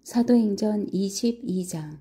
사도행전 22장.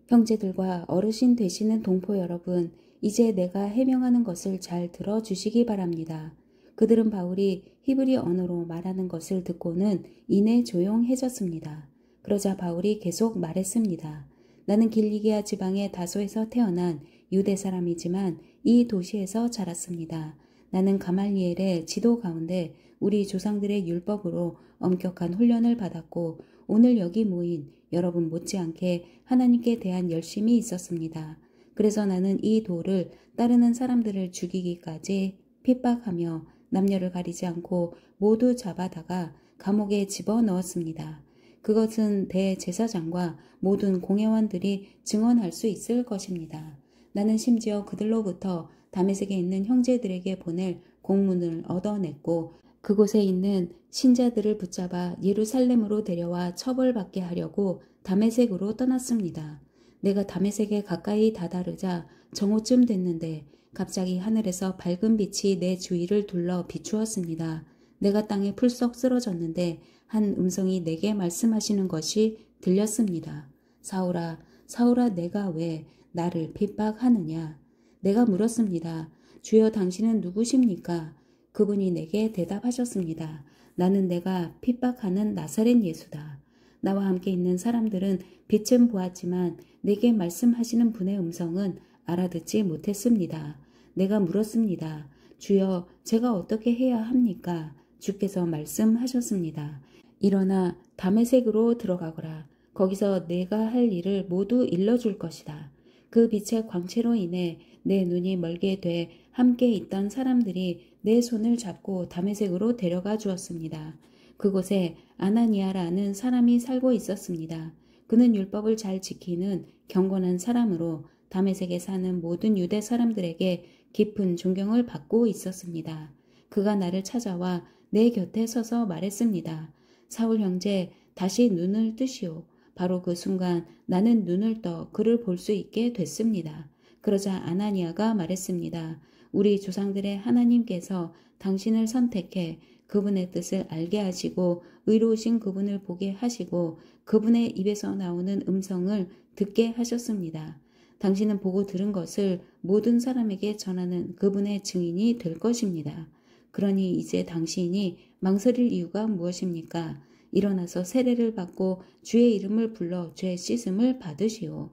형제들과 어르신 되시는 동포 여러분, 이제 내가 해명하는 것을 잘 들어주시기 바랍니다. 그들은 바울이 히브리 언어로 말하는 것을 듣고는 이내 조용해졌습니다. 그러자 바울이 계속 말했습니다. 나는 길리기아 지방의 다소에서 태어난 유대 사람이지만 이 도시에서 자랐습니다. 나는 가말리엘의 지도 가운데 우리 조상들의 율법으로 엄격한 훈련을 받았고 오늘 여기 모인 여러분 못지않게 하나님께 대한 열심이 있었습니다. 그래서 나는 이 도를 따르는 사람들을 죽이기까지 핍박하며 남녀를 가리지 않고 모두 잡아다가 감옥에 집어넣었습니다. 그것은 대제사장과 모든 공회원들이 증언할 수 있을 것입니다. 나는 심지어 그들로부터 다메섹에 있는 형제들에게 보낼 공문을 얻어냈고 그곳에 있는 신자들을 붙잡아 예루살렘으로 데려와 처벌받게 하려고 다메섹으로 떠났습니다. 내가 다메섹에 가까이 다다르자 정오쯤 됐는데 갑자기 하늘에서 밝은 빛이 내 주위를 둘러 비추었습니다. 내가 땅에 풀썩 쓰러졌는데 한 음성이 내게 말씀하시는 것이 들렸습니다. 사울아, 사울아, 내가 왜 나를 핍박하느냐? 내가 물었습니다. 주여, 당신은 누구십니까? 그분이 내게 대답하셨습니다. 나는 내가 핍박하는 나사렛 예수다. 나와 함께 있는 사람들은 빛은 보았지만 내게 말씀하시는 분의 음성은 알아듣지 못했습니다. 내가 물었습니다. 주여, 제가 어떻게 해야 합니까? 주께서 말씀하셨습니다. 일어나 다메섹으로 들어가거라. 거기서 내가 할 일을 모두 일러줄 것이다. 그 빛의 광채로 인해 내 눈이 멀게 돼 함께 있던 사람들이 내 손을 잡고 다메섹으로 데려가 주었습니다. 그곳에 아나니아라는 사람이 살고 있었습니다. 그는 율법을 잘 지키는 경건한 사람으로 다메섹에 사는 모든 유대 사람들에게 깊은 존경을 받고 있었습니다. 그가 나를 찾아와 내 곁에 서서 말했습니다. 사울 형제, 다시 눈을 뜨시오. 바로 그 순간 나는 눈을 떠 그를 볼 수 있게 됐습니다. 그러자 아나니아가 말했습니다. 우리 조상들의 하나님께서 당신을 선택해 그분의 뜻을 알게 하시고 의로우신 그분을 보게 하시고 그분의 입에서 나오는 음성을 듣게 하셨습니다. 당신은 보고 들은 것을 모든 사람에게 전하는 그분의 증인이 될 것입니다. 그러니 이제 당신이 망설일 이유가 무엇입니까? 일어나서 세례를 받고 주의 이름을 불러 죄 씻음을 받으시오.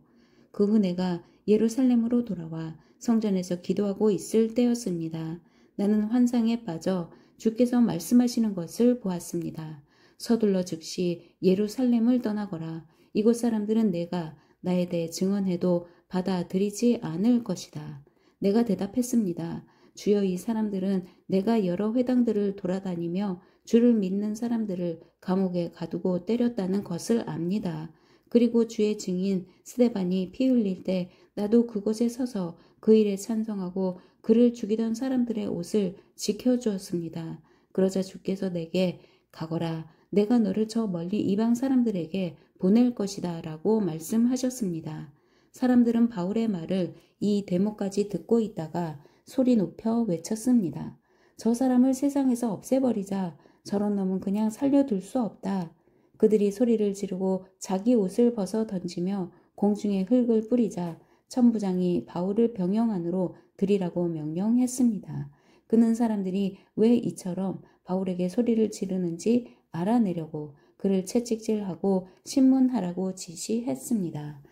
그 후 내가 예루살렘으로 돌아와 성전에서 기도하고 있을 때였습니다. 나는 환상에 빠져 주께서 말씀하시는 것을 보았습니다. 서둘러 즉시 예루살렘을 떠나거라. 이곳 사람들은 내가 나에 대해 증언해도 받아들이지 않을 것이다. 내가 대답했습니다. 주여, 이 사람들은 내가 여러 회당들을 돌아다니며 주를 믿는 사람들을 감옥에 가두고 때렸다는 것을 압니다. 그리고 주의 증인 스데반이 피 흘릴 때 나도 그곳에 서서 그 일에 찬성하고 그를 죽이던 사람들의 옷을 지켜주었습니다. 그러자 주께서 내게 가거라, 내가 너를 저 멀리 이방 사람들에게 보낼 것이다 라고 말씀하셨습니다. 사람들은 바울의 말을 이 대목까지 듣고 있다가 소리 높여 외쳤습니다. 저 사람을 세상에서 없애버리자. 저런 놈은 그냥 살려둘 수 없다. 그들이 소리를 지르고 자기 옷을 벗어 던지며 공중에 흙을 뿌리자 천부장이 바울을 병영 안으로 들이라고 명령했습니다. 그는 사람들이 왜 이처럼 바울에게 소리를 지르는지 알아내려고 그를 채찍질하고 신문하라고 지시했습니다.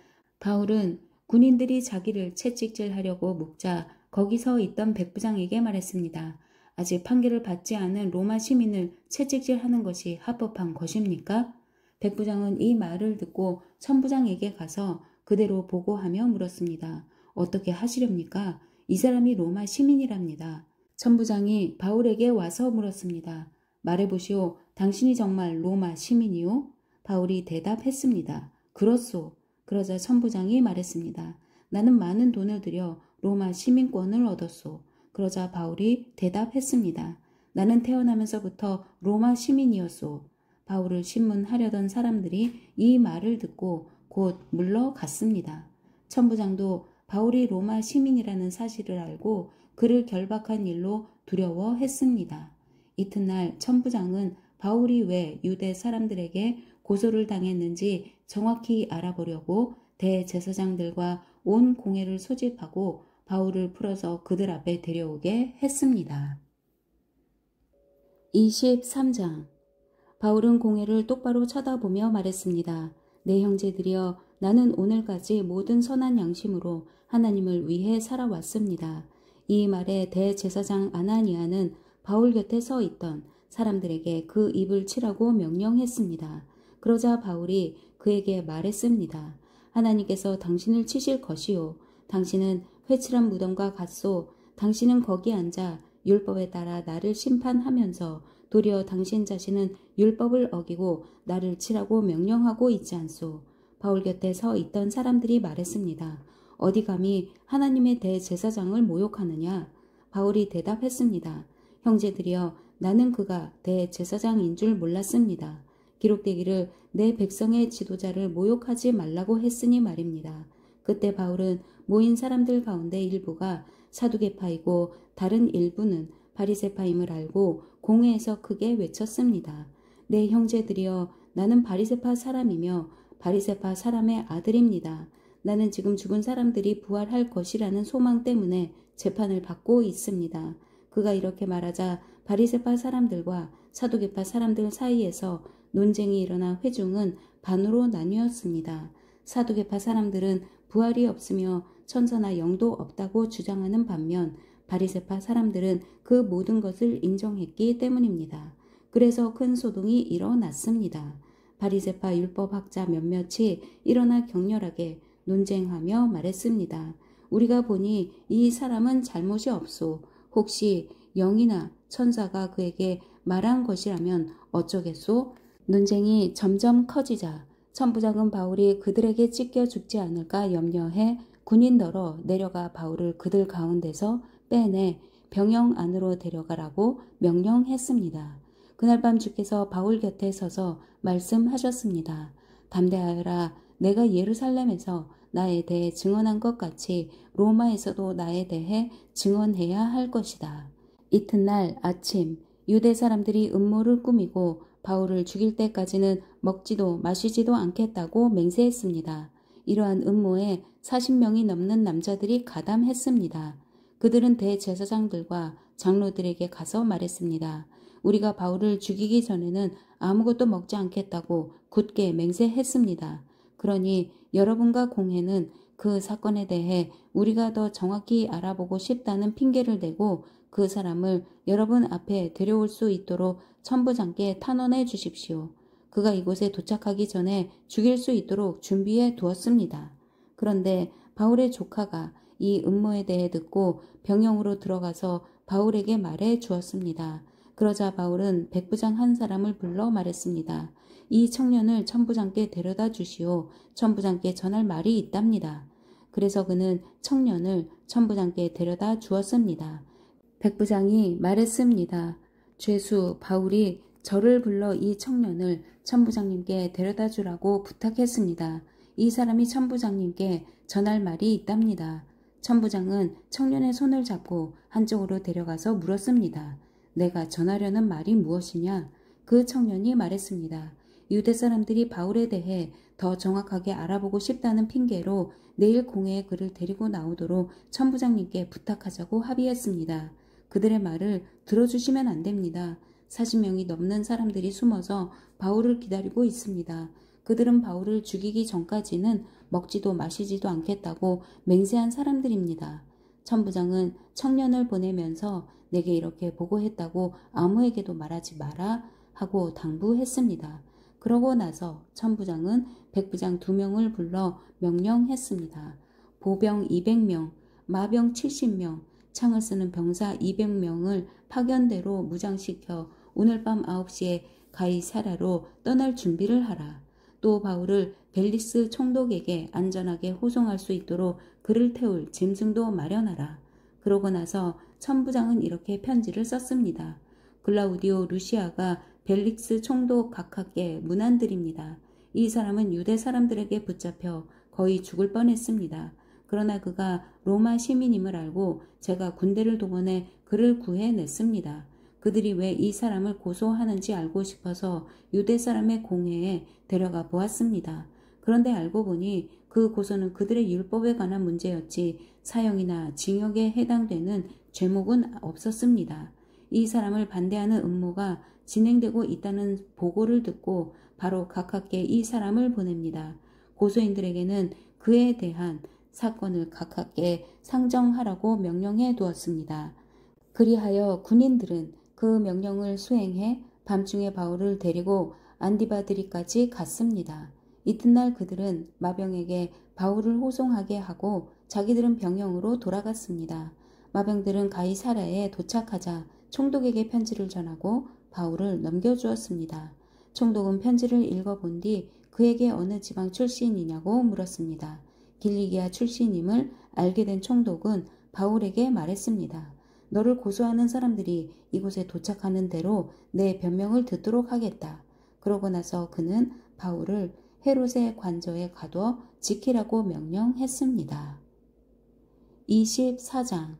바울은 군인들이 자기를 채찍질하려고 묵자 거기서 있던 백부장에게 말했습니다. 아직 판결을 받지 않은 로마 시민을 채찍질하는 것이 합법한 것입니까? 백부장은 이 말을 듣고 천부장에게 가서 그대로 보고하며 물었습니다. 어떻게 하시렵니까? 이 사람이 로마 시민이랍니다. 천부장이 바울에게 와서 물었습니다. 말해보시오. 당신이 정말 로마 시민이오? 바울이 대답했습니다. 그렇소. 그러자 천부장이 말했습니다. 나는 많은 돈을 들여 로마 시민권을 얻었소. 그러자 바울이 대답했습니다. 나는 태어나면서부터 로마 시민이었소. 바울을 신문하려던 사람들이 이 말을 듣고 곧 물러갔습니다. 천부장도 바울이 로마 시민이라는 사실을 알고 그를 결박한 일로 두려워했습니다. 이튿날 천부장은 바울이 왜 유대 사람들에게 고소를 당했는지 정확히 알아보려고 대제사장들과 온 공회를 소집하고 바울을 풀어서 그들 앞에 데려오게 했습니다. 23장. 바울은 공회를 똑바로 쳐다보며 말했습니다. 내 형제들이여, 나는 오늘까지 모든 선한 양심으로 하나님을 위해 살아왔습니다. 이 말에 대제사장 아나니아는 바울 곁에 서 있던 사람들에게 그 입을 치라고 명령했습니다. 그러자 바울이 그에게 말했습니다. 하나님께서 당신을 치실 것이요. 당신은 회칠한 무덤과 같소. 당신은 거기 앉아 율법에 따라 나를 심판하면서 도리어 당신 자신은 율법을 어기고 나를 치라고 명령하고 있지 않소. 바울 곁에 서 있던 사람들이 말했습니다. 어디 감히 하나님의 대제사장을 모욕하느냐? 바울이 대답했습니다. 형제들이여, 나는 그가 대제사장인 줄 몰랐습니다. 기록되기를 내 백성의 지도자를 모욕하지 말라고 했으니 말입니다. 그때 바울은 모인 사람들 가운데 일부가 사두개파이고 다른 일부는 바리새파임을 알고 공회에서 크게 외쳤습니다. 내 형제들이여, 나는 바리새파 사람이며 바리새파 사람의 아들입니다. 나는 지금 죽은 사람들이 부활할 것이라는 소망 때문에 재판을 받고 있습니다. 그가 이렇게 말하자 바리새파 사람들과 사두개파 사람들 사이에서 논쟁이 일어나 회중은 반으로 나뉘었습니다. 사두개파 사람들은 부활이 없으며 천사나 영도 없다고 주장하는 반면 바리새파 사람들은 그 모든 것을 인정했기 때문입니다. 그래서 큰 소동이 일어났습니다. 바리새파 율법학자 몇몇이 일어나 격렬하게 논쟁하며 말했습니다. 우리가 보니 이 사람은 잘못이 없소. 혹시 영이나 천사가 그에게 말한 것이라면 어쩌겠소? 논쟁이 점점 커지자 천부장은 바울이 그들에게 찢겨 죽지 않을까 염려해 군인더러 내려가 바울을 그들 가운데서 빼내 병영 안으로 데려가라고 명령했습니다. 그날 밤 주께서 바울 곁에 서서 말씀하셨습니다. 담대하여라. 내가 예루살렘에서 나에 대해 증언한 것 같이 로마에서도 나에 대해 증언해야 할 것이다. 이튿날 아침 유대 사람들이 음모를 꾸미고 바울을 죽일 때까지는 먹지도 마시지도 않겠다고 맹세했습니다. 이러한 음모에 40명이 넘는 남자들이 가담했습니다. 그들은 대제사장들과 장로들에게 가서 말했습니다. 우리가 바울을 죽이기 전에는 아무것도 먹지 않겠다고 굳게 맹세했습니다. 그러니 여러분과 공회는 그 사건에 대해 우리가 더 정확히 알아보고 싶다는 핑계를 대고 그 사람을 여러분 앞에 데려올 수 있도록 천부장께 탄원해 주십시오. 그가 이곳에 도착하기 전에 죽일 수 있도록 준비해 두었습니다. 그런데 바울의 조카가 이 음모에 대해 듣고 병영으로 들어가서 바울에게 말해 주었습니다. 그러자 바울은 백부장 한 사람을 불러 말했습니다. 이 청년을 천부장께 데려다 주시오. 천부장께 전할 말이 있답니다. 그래서 그는 청년을 천부장께 데려다 주었습니다. 백부장이 말했습니다. 죄수 바울이 저를 불러 이 청년을 천부장님께 데려다 주라고 부탁했습니다. 이 사람이 천부장님께 전할 말이 있답니다. 천부장은 청년의 손을 잡고 한쪽으로 데려가서 물었습니다. 내가 전하려는 말이 무엇이냐? 그 청년이 말했습니다. 유대 사람들이 바울에 대해 더 정확하게 알아보고 싶다는 핑계로 내일 공회에 그를 데리고 나오도록 천부장님께 부탁하자고 합의했습니다. 그들의 말을 들어주시면 안 됩니다. 40명이 넘는 사람들이 숨어서 바울을 기다리고 있습니다. 그들은 바울을 죽이기 전까지는 먹지도 마시지도 않겠다고 맹세한 사람들입니다. 천부장은 청년을 보내면서 내게 이렇게 보고했다고 아무에게도 말하지 마라 하고 당부했습니다. 그러고 나서 천부장은 백부장 2명을 불러 명령했습니다. 보병 200명, 마병 70명, 창을 쓰는 병사 200명을 파견대로 무장시켜 오늘 밤 9시에 가이사랴로 떠날 준비를 하라. 또 바울을 벨릭스 총독에게 안전하게 호송할 수 있도록 그를 태울 짐승도 마련하라. 그러고 나서 천부장은 이렇게 편지를 썼습니다. 글라우디오 루시아가 벨릭스 총독 각하께 문안드립니다. 이 사람은 유대 사람들에게 붙잡혀 거의 죽을 뻔했습니다. 그러나 그가 로마 시민임을 알고 제가 군대를 동원해 그를 구해냈습니다. 그들이 왜 이 사람을 고소하는지 알고 싶어서 유대 사람의 공회에 데려가 보았습니다. 그런데 알고 보니 그 고소는 그들의 율법에 관한 문제였지 사형이나 징역에 해당되는 죄목은 없었습니다. 이 사람을 반대하는 음모가 진행되고 있다는 보고를 듣고 바로 가깝게 이 사람을 보냅니다. 고소인들에게는 그에 대한 사건을 가깝게 상정하라고 명령해 두었습니다. 그리하여 군인들은 그 명령을 수행해 밤중에 바울을 데리고 안디바드리까지 갔습니다. 이튿날 그들은 마병에게 바울을 호송하게 하고 자기들은 병영으로 돌아갔습니다. 마병들은 가이사랴에 도착하자 총독에게 편지를 전하고 바울을 넘겨주었습니다. 총독은 편지를 읽어본 뒤 그에게 어느 지방 출신이냐고 물었습니다. 길리기아 출신임을 알게 된 총독은 바울에게 말했습니다. 너를 고소하는 사람들이 이곳에 도착하는 대로 내 변명을 듣도록 하겠다. 그러고 나서 그는 바울을 헤롯의 관저에 가둬 지키라고 명령했습니다. 24장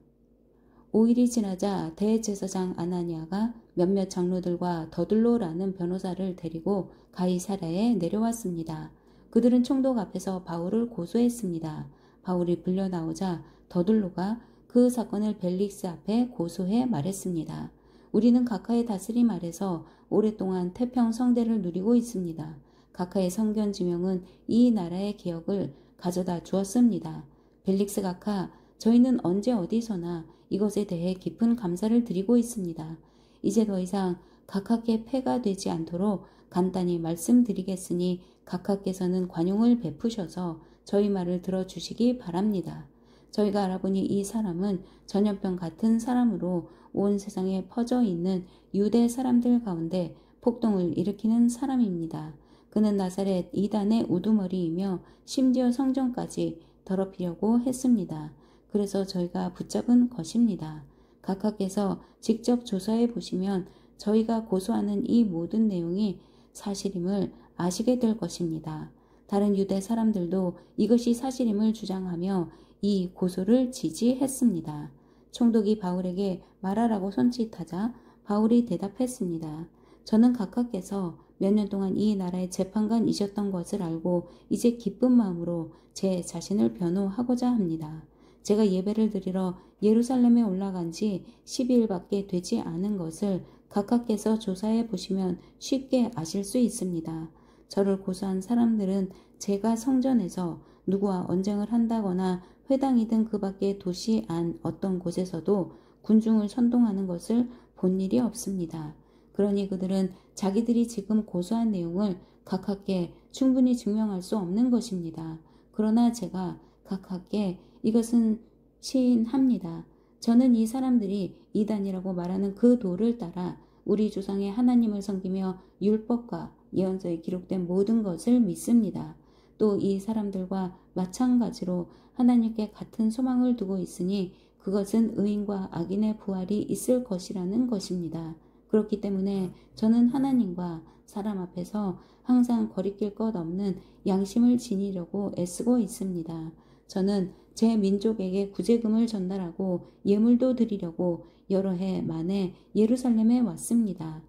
5일이 지나자 대제사장 아나니아가 몇몇 장로들과 더둘로라는 변호사를 데리고 가이사랴에 내려왔습니다. 그들은 총독 앞에서 바울을 고소했습니다. 바울이 불려 나오자 더둘로가 그 사건을 벨릭스 앞에 고소해 말했습니다. 우리는 각하의 다스림 아래서 오랫동안 태평성대를 누리고 있습니다. 각하의 성견지명은 이 나라의 개혁을 가져다 주었습니다. 벨릭스 각하, 저희는 언제 어디서나 이것에 대해 깊은 감사를 드리고 있습니다. 이제 더 이상 각하께 폐가 되지 않도록 간단히 말씀드리겠으니 각하께서는 관용을 베푸셔서 저희 말을 들어주시기 바랍니다. 저희가 알아보니 이 사람은 전염병 같은 사람으로 온 세상에 퍼져 있는 유대 사람들 가운데 폭동을 일으키는 사람입니다. 그는 나사렛 이단의 우두머리이며 심지어 성전까지 더럽히려고 했습니다. 그래서 저희가 붙잡은 것입니다. 각하께서 직접 조사해 보시면 저희가 고소하는 이 모든 내용이 사실임을 아시게 될 것입니다. 다른 유대 사람들도 이것이 사실임을 주장하며 이 고소를 지지했습니다. 총독이 바울에게 말하라고 손짓하자 바울이 대답했습니다. 저는 각하께서 몇 년 동안 이 나라의 재판관이셨던 것을 알고 이제 기쁜 마음으로 제 자신을 변호하고자 합니다. 제가 예배를 드리러 예루살렘에 올라간 지 12일밖에 되지 않은 것을 각하께서 조사해 보시면 쉽게 아실 수 있습니다. 저를 고소한 사람들은 제가 성전에서 누구와 언쟁을 한다거나 회당이든 그 밖의 도시 안 어떤 곳에서도 군중을 선동하는 것을 본 일이 없습니다. 그러니 그들은 자기들이 지금 고소한 내용을 각하께 충분히 증명할 수 없는 것입니다. 그러나 제가 각하께 이것은 시인합니다. 저는 이 사람들이 이단이라고 말하는 그 도를 따라 우리 조상의 하나님을 섬기며 율법과 예언서에 기록된 모든 것을 믿습니다. 또 이 사람들과 마찬가지로 하나님께 같은 소망을 두고 있으니 그것은 의인과 악인의 부활이 있을 것이라는 것입니다. 그렇기 때문에 저는 하나님과 사람 앞에서 항상 거리낄 것 없는 양심을 지니려고 애쓰고 있습니다. 저는 제 민족에게 구제금을 전달하고 예물도 드리려고 여러 해 만에 예루살렘에 왔습니다.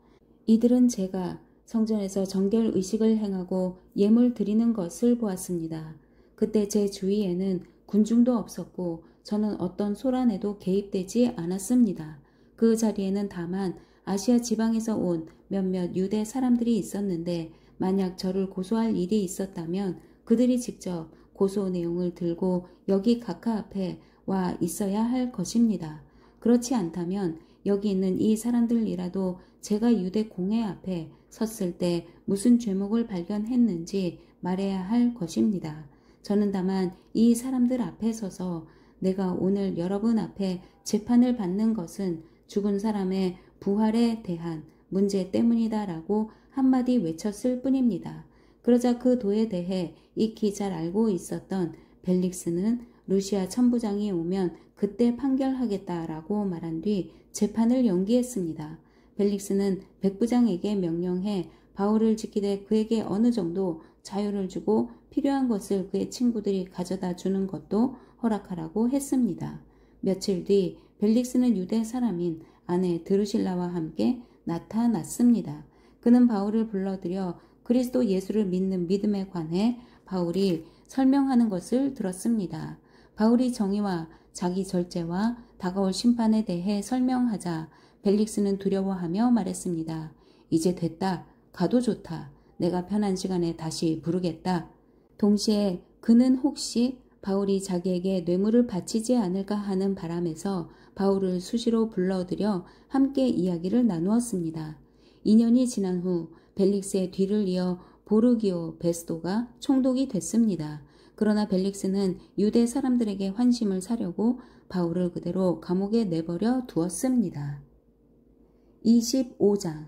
이들은 제가 성전에서 정결 의식을 행하고 예물 드리는 것을 보았습니다. 그때 제 주위에는 군중도 없었고 저는 어떤 소란에도 개입되지 않았습니다. 그 자리에는 다만 아시아 지방에서 온 몇몇 유대 사람들이 있었는데 만약 저를 고소할 일이 있었다면 그들이 직접 고소 내용을 들고 여기 각하 앞에 와 있어야 할 것입니다. 그렇지 않다면 여기 있는 이 사람들이라도 제가 유대 공회 앞에 섰을 때 무슨 죄목을 발견했는지 말해야 할 것입니다. 저는 다만 이 사람들 앞에 서서 내가 오늘 여러분 앞에 재판을 받는 것은 죽은 사람의 부활에 대한 문제 때문이다라고 한마디 외쳤을 뿐입니다. 그러자 그 도에 대해 익히 잘 알고 있었던 벨릭스는 루시아 천부장이 오면 그때 판결하겠다라고 말한 뒤 재판을 연기했습니다. 벨릭스는 백부장에게 명령해 바울을 지키되 그에게 어느 정도 자유를 주고 필요한 것을 그의 친구들이 가져다 주는 것도 허락하라고 했습니다. 며칠 뒤 벨릭스는 유대 사람인 아내 드루실라와 함께 나타났습니다. 그는 바울을 불러들여 그리스도 예수를 믿는 믿음에 관해 바울이 설명하는 것을 들었습니다. 바울이 정의와 자기 절제와 다가올 심판에 대해 설명하자 벨릭스는 두려워하며 말했습니다. 이제 됐다. 가도 좋다. 내가 편한 시간에 다시 부르겠다. 동시에 그는 혹시 바울이 자기에게 뇌물을 바치지 않을까 하는 바람에서 바울을 수시로 불러들여 함께 이야기를 나누었습니다. 2년이 지난 후 벨릭스의 뒤를 이어 보르기오 베스도가 총독이 됐습니다. 그러나 벨릭스는 유대 사람들에게 환심을 사려고 바울을 그대로 감옥에 내버려 두었습니다. 25장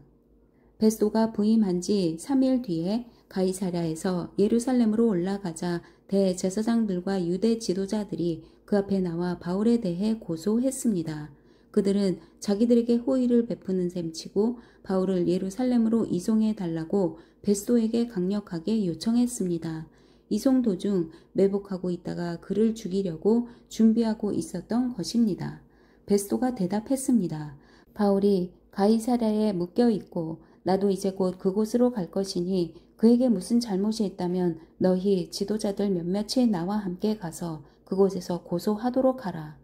베스도가 부임한 지 3일 뒤에 가이사랴에서 예루살렘으로 올라가자 대제사장들과 유대 지도자들이 그 앞에 나와 바울에 대해 고소했습니다. 그들은 자기들에게 호의를 베푸는 셈치고 바울을 예루살렘으로 이송해 달라고 베스도에게 강력하게 요청했습니다. 이송 도중 매복하고 있다가 그를 죽이려고 준비하고 있었던 것입니다. 베스도가 대답했습니다. 바울이 가이사랴에 묶여 있고 나도 이제 곧 그곳으로 갈 것이니 그에게 무슨 잘못이 있다면 너희 지도자들 몇몇이 나와 함께 가서 그곳에서 고소하도록 하라.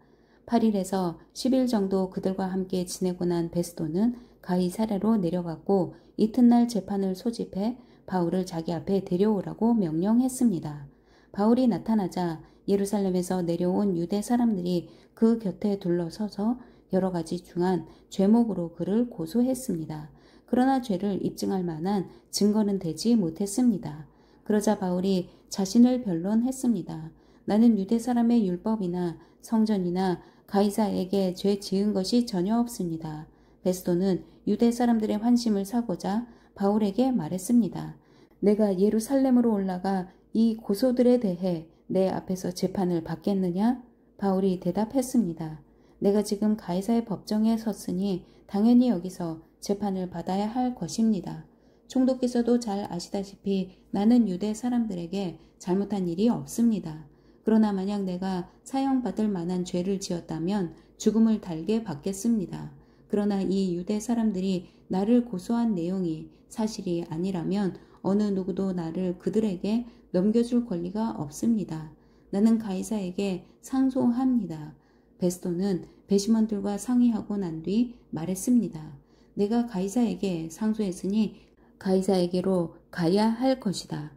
8일에서 10일 정도 그들과 함께 지내고 난 베스도는 가이사랴로 내려갔고 이튿날 재판을 소집해 바울을 자기 앞에 데려오라고 명령했습니다. 바울이 나타나자 예루살렘에서 내려온 유대 사람들이 그 곁에 둘러서서 여러 가지 중한 죄목으로 그를 고소했습니다. 그러나 죄를 입증할 만한 증거는 되지 못했습니다. 그러자 바울이 자신을 변론했습니다. 나는 유대 사람의 율법이나 성전이나 가이사에게 죄 지은 것이 전혀 없습니다. 베스도는 유대 사람들의 환심을 사고자 바울에게 말했습니다. 내가 예루살렘으로 올라가 이 고소들에 대해 내 앞에서 재판을 받겠느냐? 바울이 대답했습니다. 내가 지금 가이사의 법정에 섰으니 당연히 여기서 재판을 받아야 할 것입니다. 총독께서도 잘 아시다시피 나는 유대 사람들에게 잘못한 일이 없습니다. 그러나 만약 내가 사형받을 만한 죄를 지었다면 죽음을 달게 받겠습니다. 그러나 이 유대 사람들이 나를 고소한 내용이 사실이 아니라면 어느 누구도 나를 그들에게 넘겨줄 권리가 없습니다. 나는 가이사에게 상소합니다. 베스도는 배심원들과 상의하고 난 뒤 말했습니다. 내가 가이사에게 상소했으니 가이사에게로 가야 할 것이다.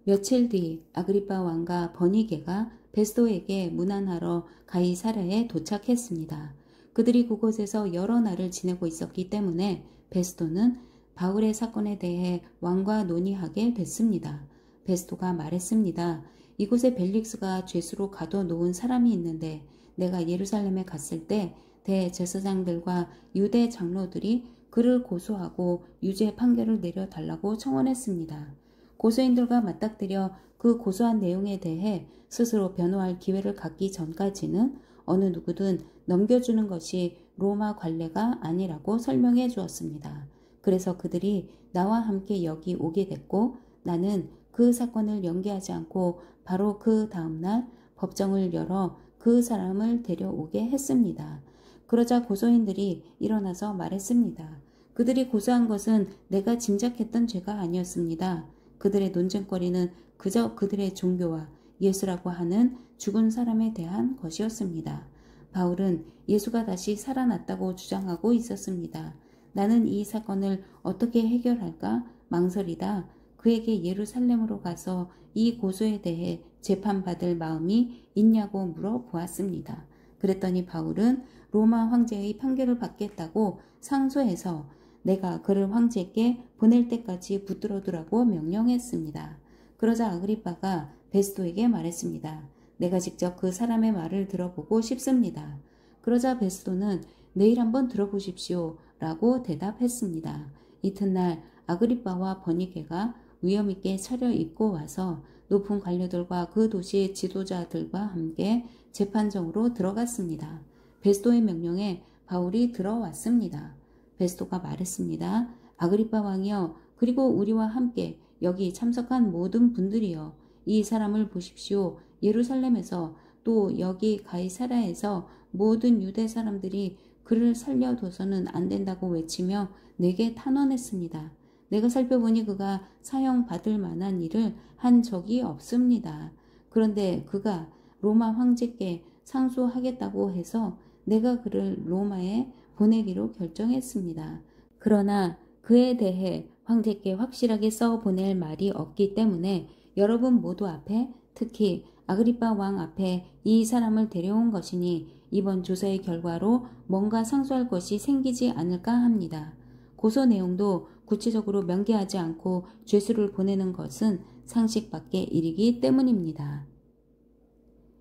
며칠 뒤 아그리빠 왕과 버니게가 베스도에게 문안하러 가이사랴에 도착했습니다. 그들이 그곳에서 여러 날을 지내고 있었기 때문에 베스도는 바울의 사건에 대해 왕과 논의하게 됐습니다. 베스도가 말했습니다. 이곳에 벨릭스가 죄수로 가둬놓은 사람이 있는데 내가 예루살렘에 갔을 때 대제사장들과 유대 장로들이 그를 고소하고 유죄 판결을 내려달라고 청원했습니다. 고소인들과 맞닥뜨려 그 고소한 내용에 대해 스스로 변호할 기회를 갖기 전까지는 어느 누구든 넘겨주는 것이 로마 관례가 아니라고 설명해 주었습니다. 그래서 그들이 나와 함께 여기 오게 됐고 나는 그 사건을 연기하지 않고 바로 그 다음날 법정을 열어 그 사람을 데려오게 했습니다. 그러자 고소인들이 일어나서 말했습니다. 그들이 고소한 것은 내가 짐작했던 죄가 아니었습니다. 그들의 논쟁거리는 그저 그들의 종교와 예수라고 하는 죽은 사람에 대한 것이었습니다. 바울은 예수가 다시 살아났다고 주장하고 있었습니다. 나는 이 사건을 어떻게 해결할까 망설이다 그에게 예루살렘으로 가서 이 고소에 대해 재판받을 마음이 있냐고 물어보았습니다. 그랬더니 바울은 로마 황제의 판결을 받겠다고 상소해서 내가 그를 황제께 보낼 때까지 붙들어두라고 명령했습니다. 그러자 아그리빠가 베스도에게 말했습니다. 내가 직접 그 사람의 말을 들어보고 싶습니다. 그러자 베스도는 내일 한번 들어보십시오 라고 대답했습니다. 이튿날 아그리빠와 버니게가 위엄있게 차려입고 와서 높은 관료들과 그 도시의 지도자들과 함께 재판정으로 들어갔습니다. 베스도의 명령에 바울이 들어왔습니다. 베스도가 말했습니다. 아그리빠 왕이여 그리고 우리와 함께 여기 참석한 모든 분들이여 이 사람을 보십시오. 예루살렘에서 또 여기 가이사랴에서 모든 유대 사람들이 그를 살려둬서는 안 된다고 외치며 내게 탄원했습니다. 내가 살펴보니 그가 사형받을 만한 일을 한 적이 없습니다. 그런데 그가 로마 황제께 상소하겠다고 해서 내가 그를 로마에 보내기로 결정했습니다. 그러나 그에 대해 황제께 확실하게 써보낼 말이 없기 때문에 여러분 모두 앞에, 특히 아그리빠 왕 앞에 이 사람을 데려온 것이니 이번 조사의 결과로 뭔가 상소할 것이 생기지 않을까 합니다. 고소 내용도 구체적으로 명기하지 않고 죄수를 보내는 것은 상식 밖의 일이기 때문입니다.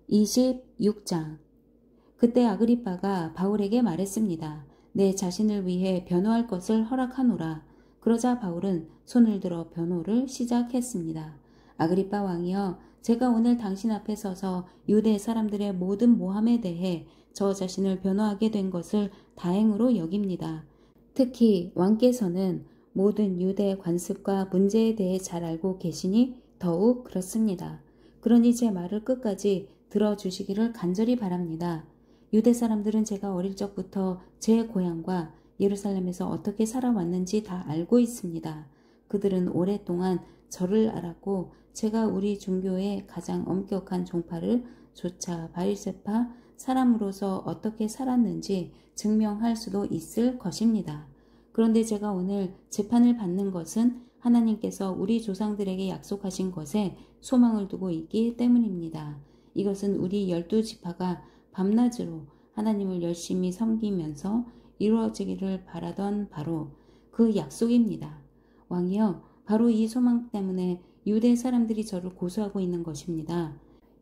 26장. 그때 아그리빠가 바울에게 말했습니다. 내 자신을 위해 변호할 것을 허락하노라. 그러자 바울은 손을 들어 변호를 시작했습니다. 아그리빠 왕이여, 제가 오늘 당신 앞에 서서 유대 사람들의 모든 모함에 대해 저 자신을 변호하게 된 것을 다행으로 여깁니다. 특히 왕께서는 모든 유대 관습과 문제에 대해 잘 알고 계시니 더욱 그렇습니다. 그러니 제 말을 끝까지 들어주시기를 간절히 바랍니다. 유대 사람들은 제가 어릴 적부터 제 고향과 예루살렘에서 어떻게 살아왔는지 다 알고 있습니다. 그들은 오랫동안 저를 알았고 제가 우리 종교의 가장 엄격한 종파를 조차 바리새파 사람으로서 어떻게 살았는지 증명할 수도 있을 것입니다. 그런데 제가 오늘 재판을 받는 것은 하나님께서 우리 조상들에게 약속하신 것에 소망을 두고 있기 때문입니다. 이것은 우리 12지파가 밤낮으로 하나님을 열심히 섬기면서 이루어지기를 바라던 바로 그 약속입니다. 왕이여, 바로 이 소망 때문에 유대 사람들이 저를 고소하고 있는 것입니다.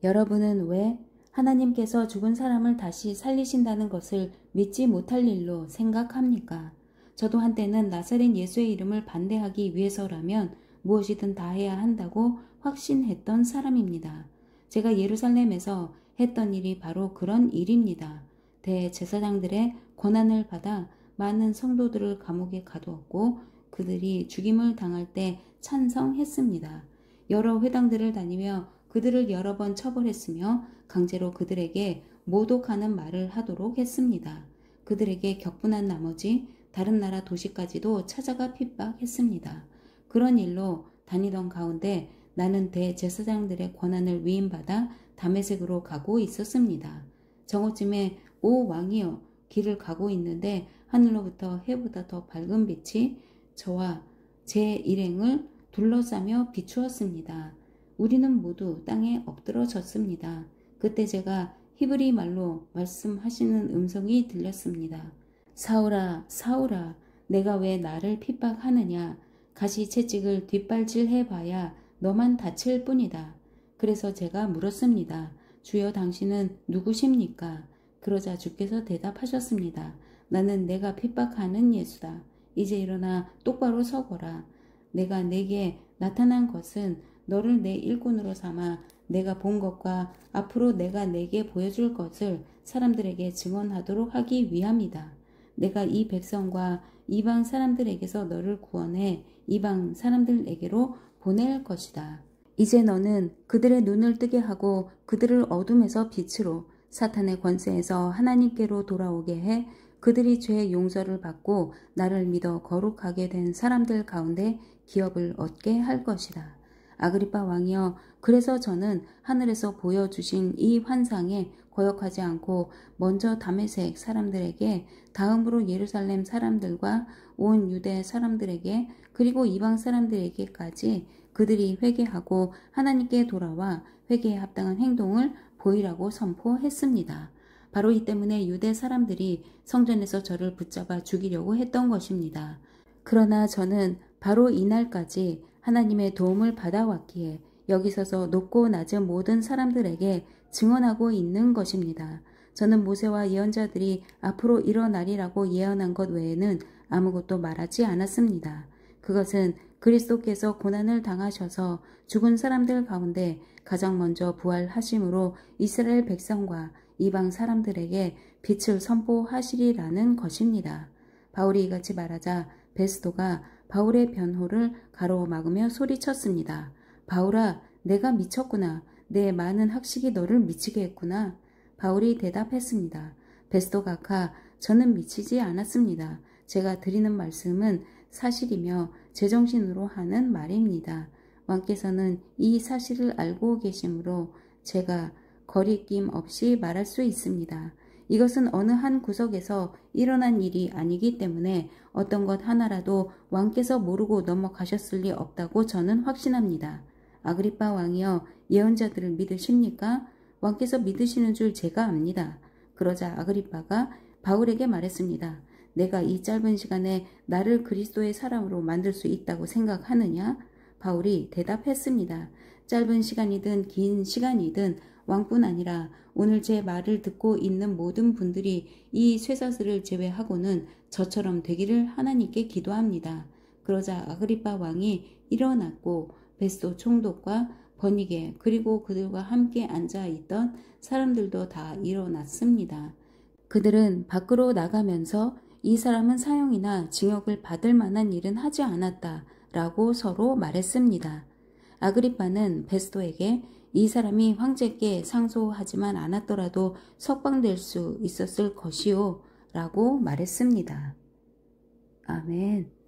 여러분은 왜 하나님께서 죽은 사람을 다시 살리신다는 것을 믿지 못할 일로 생각합니까? 저도 한때는 나사렛 예수의 이름을 반대하기 위해서라면 무엇이든 다 해야 한다고 확신했던 사람입니다. 제가 예루살렘에서 했던 일이 바로 그런 일입니다. 대제사장들의 권한을 받아 많은 성도들을 감옥에 가두었고 그들이 죽임을 당할 때 찬성했습니다. 여러 회당들을 다니며 그들을 여러 번 처벌했으며 강제로 그들에게 모독하는 말을 하도록 했습니다. 그들에게 격분한 나머지 다른 나라 도시까지도 찾아가 핍박했습니다. 그런 일로 다니던 가운데 나는 대제사장들의 권한을 위임받아 다메섹으로 가고 있었습니다. 정오쯤에 오 왕이여, 길을 가고 있는데 하늘로부터 해보다 더 밝은 빛이 저와 제 일행을 둘러싸며 비추었습니다. 우리는 모두 땅에 엎드러졌습니다. 그때 제가 히브리 말로 말씀하시는 음성이 들렸습니다. 사울아, 사울아, 내가 왜 나를 핍박하느냐? 가시채찍을 뒷발질해봐야 너만 다칠 뿐이다. 그래서 제가 물었습니다. 주여, 당신은 누구십니까? 그러자 주께서 대답하셨습니다. 나는 내가 핍박하는 예수다. 이제 일어나 똑바로 서거라. 내가 내게 나타난 것은 너를 내 일꾼으로 삼아 내가 본 것과 앞으로 내가 내게 보여줄 것을 사람들에게 증언하도록 하기 위함이다. 내가 이 백성과 이방 사람들에게서 너를 구원해 이방 사람들에게로 보낼 것이다. 이제 너는 그들의 눈을 뜨게 하고 그들을 어둠에서 빛으로, 사탄의 권세에서 하나님께로 돌아오게 해 그들이 죄의 용서를 받고 나를 믿어 거룩하게 된 사람들 가운데 기업을 얻게 할 것이다. 아그리빠 왕이여, 그래서 저는 하늘에서 보여주신 이 환상에 거역하지 않고 먼저 다메섹 사람들에게, 다음으로 예루살렘 사람들과 온 유대 사람들에게, 그리고 이방 사람들에게까지 그들이 회개하고 하나님께 돌아와 회개에 합당한 행동을 보이라고 선포했습니다. 바로 이 때문에 유대 사람들이 성전에서 저를 붙잡아 죽이려고 했던 것입니다. 그러나 저는 바로 이날까지 하나님의 도움을 받아왔기에 여기 서서 높고 낮은 모든 사람들에게 증언하고 있는 것입니다. 저는 모세와 예언자들이 앞으로 일어나리라고 예언한 것 외에는 아무것도 말하지 않았습니다. 그것은 그리스도께서 고난을 당하셔서 죽은 사람들 가운데 가장 먼저 부활하심으로 이스라엘 백성과 이방 사람들에게 빛을 선포하시리라는 것입니다. 바울이 이같이 말하자 베스도가 바울의 변호를 가로막으며 소리쳤습니다. 바울아, 내가 미쳤구나. 내 많은 학식이 너를 미치게 했구나. 바울이 대답했습니다. 베스도 각하, 저는 미치지 않았습니다. 제가 드리는 말씀은 사실이며 제정신으로 하는 말입니다. 왕께서는 이 사실을 알고 계시므로 제가 거리낌 없이 말할 수 있습니다. 이것은 어느 한 구석에서 일어난 일이 아니기 때문에 어떤 것 하나라도 왕께서 모르고 넘어가셨을 리 없다고 저는 확신합니다. 아그리빠 왕이여, 예언자들을 믿으십니까? 왕께서 믿으시는 줄 제가 압니다. 그러자 아그리빠가 바울에게 말했습니다. 내가 이 짧은 시간에 나를 그리스도의 사람으로 만들 수 있다고 생각하느냐? 바울이 대답했습니다. 짧은 시간이든 긴 시간이든 왕뿐 아니라 오늘 제 말을 듣고 있는 모든 분들이 이 쇠사슬을 제외하고는 저처럼 되기를 하나님께 기도합니다. 그러자 아그리빠 왕이 일어났고 베스도 총독과 버니게 그리고 그들과 함께 앉아있던 사람들도 다 일어났습니다. 그들은 밖으로 나가면서 이 사람은 사형이나 징역을 받을 만한 일은 하지 않았다 라고 서로 말했습니다. 아그리빠는 베스도에게 이 사람이 황제께 상소하지만 않았더라도 석방될 수 있었을 것이요 라고 말했습니다. 아멘.